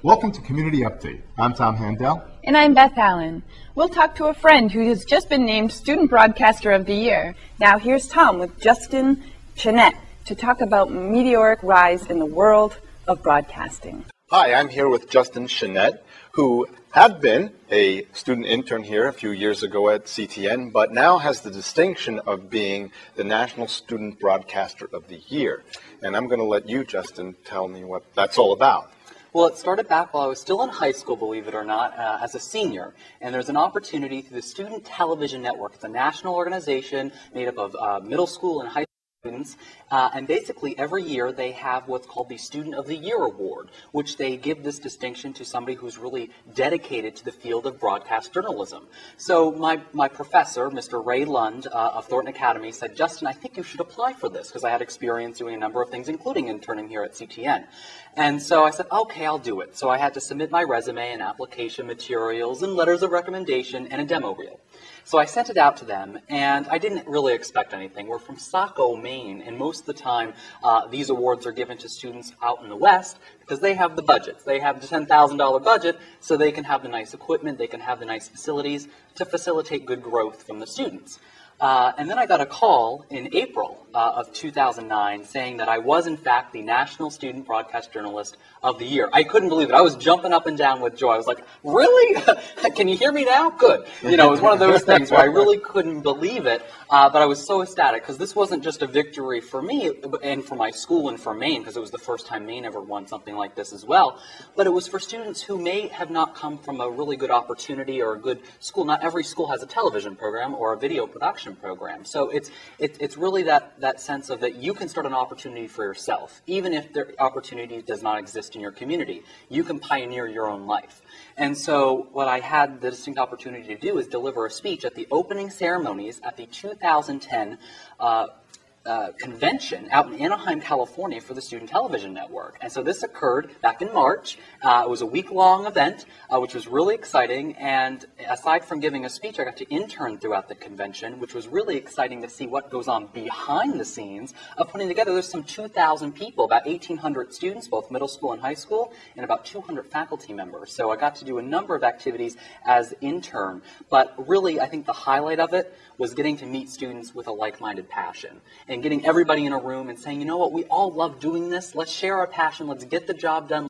Welcome to Community Update. I'm Tom Handel. And I'm Beth Allen. We'll talk to a friend who has just been named Student Broadcaster of the Year. Now here's Tom with Justin Chenette to talk about meteoric rise in the world of broadcasting. Hi, I'm here with Justin Chenette, who had been a student intern here a few years ago at CTN, but now has the distinction of being the National Student Broadcaster of the Year. And I'm going to let you, Justin, tell me what that's all about. Well, it started back while I was still in high school, believe it or not, as a senior. And there's an opportunity through the Student Television Network. It's a national organization made up of middle school and high school students. And basically, every year they have what's called the Student of the Year Award, which they give this distinction to somebody who's really dedicated to the field of broadcast journalism. So my professor, Mr. Ray Lund of Thornton Academy, said, Justin, I think you should apply for this, because I had experience doing a number of things, including interning here at CTN. And so I said, okay, I'll do it. So I had to submit my resume and application materials and letters of recommendation and a demo reel. So I sent it out to them, and I didn't really expect anything. We're from Saco, Maine, and most of the time these awards are given to students out in the West because they have the budgets. They have the $10,000 budget, so they can have the nice equipment, they can have the nice facilities to facilitate good growth from the students. And then I got a call in April of 2009 saying that I was, in fact, the National Student Broadcast Journalist of the Year. I couldn't believe it. I was jumping up and down with joy. I was like, really? Can you hear me now? Good. You know, it was one of those things where I really couldn't believe it, but I was so ecstatic because this wasn't just a victory for me and for my school and for Maine, because it was the first time Maine ever won something like this as well, but it was for students who may have not come from a really good opportunity or a good school. Not every school has a television program or a video production program. So it's really that sense of that you can start an opportunity for yourself, even if the opportunity does not exist in your community. You can pioneer your own life. And so what I had the distinct opportunity to do is deliver a speech at the opening ceremonies at the 2010 convention out in Anaheim, California for the Student Television Network. And so this occurred back in March. It was a week-long event, which was really exciting. And aside from giving a speech, I got to intern throughout the convention, which was really exciting to see what goes on behind the scenes of putting together. There's some 2,000 people, about 1,800 students, both middle school and high school, and about 200 faculty members. So I got to do a number of activities as intern. But really, I think the highlight of it was getting to meet students with a like-minded passion and getting everybody in a room and saying, you know what, we all love doing this. Let's share our passion. Let's get the job done.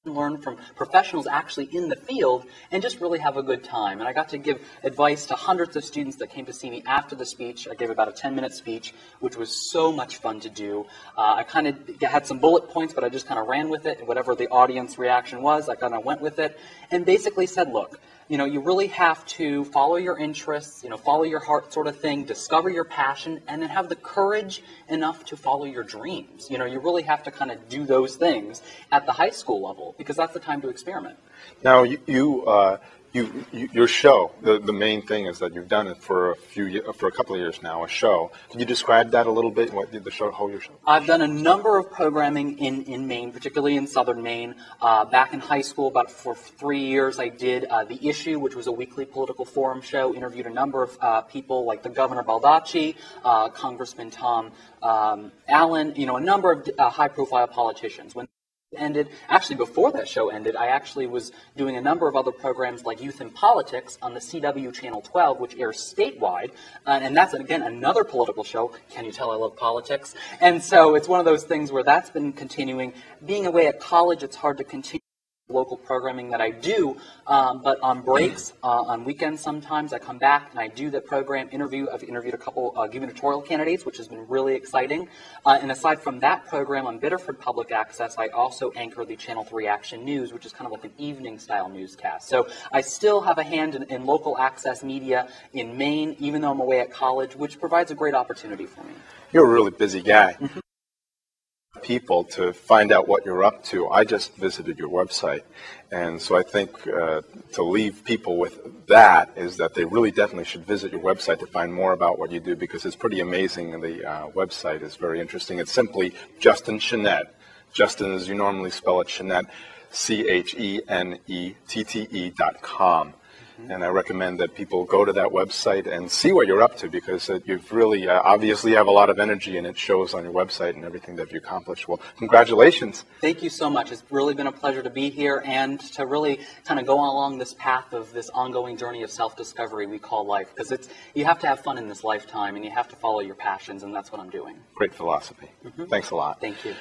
Learn from professionals actually in the field and just really have a good time. And I got to give advice to hundreds of students that came to see me after the speech. I gave about a 10-minute speech, which was so much fun to do. I kind of had some bullet points, but I just kind of ran with it. Whatever the audience reaction was, I kind of went with it and basically said, look, you know, you really have to follow your interests, you know, follow your heart sort of thing, discover your passion, and then have the courage enough to follow your dreams. You know, you really have to kind of do those things at the high school level because that's the time to experiment. Now, your show, the main thing is that you've done it for a couple of years now, a show. Can you describe that a little bit? What did the show, hold your show? I've done a number of programming in Maine, particularly in southern Maine. Back in high school, about for 3 years, I did The Issue, which was a weekly political forum show, interviewed a number of people like the Governor Baldacci, Congressman Tom Allen, you know, a number of high-profile politicians. When ended, actually before that show ended, I actually was doing a number of other programs like Youth in Politics on the CW Channel 12, which airs statewide, and that's, again, another political show. Can you tell I love politics? And so it's one of those things where that's been continuing. Being away at college, it's hard to continue local programming that I do, but on breaks, on weekends sometimes, I come back and I do the program interview. I've interviewed a couple gubernatorial candidates, which has been really exciting. And aside from that program on Biddeford Public Access, I also anchor the Channel 3 Action News, which is kind of like an evening-style newscast. So I still have a hand in local access media in Maine, even though I'm away at college, which provides a great opportunity for me. You're a really busy guy. People to find out what you're up to. I just visited your website, and so I think to leave people with that is that they really definitely should visit your website to find more about what you do, because it's pretty amazing, and the website is very interesting. It's simply Justin Chenette. Justin, as you normally spell it, Chenette, Chenette.com. And I recommend that people go to that website and see what you're up to, because you've really, obviously have a lot of energy, and it shows on your website and everything that you've accomplished. Well, congratulations. Thank you so much. It's really been a pleasure to be here and to really kind of go along this path of this ongoing journey of self-discovery we call life, because you have to have fun in this lifetime, and you have to follow your passions, and that's what I'm doing. Great philosophy. Thanks a lot. Thank you.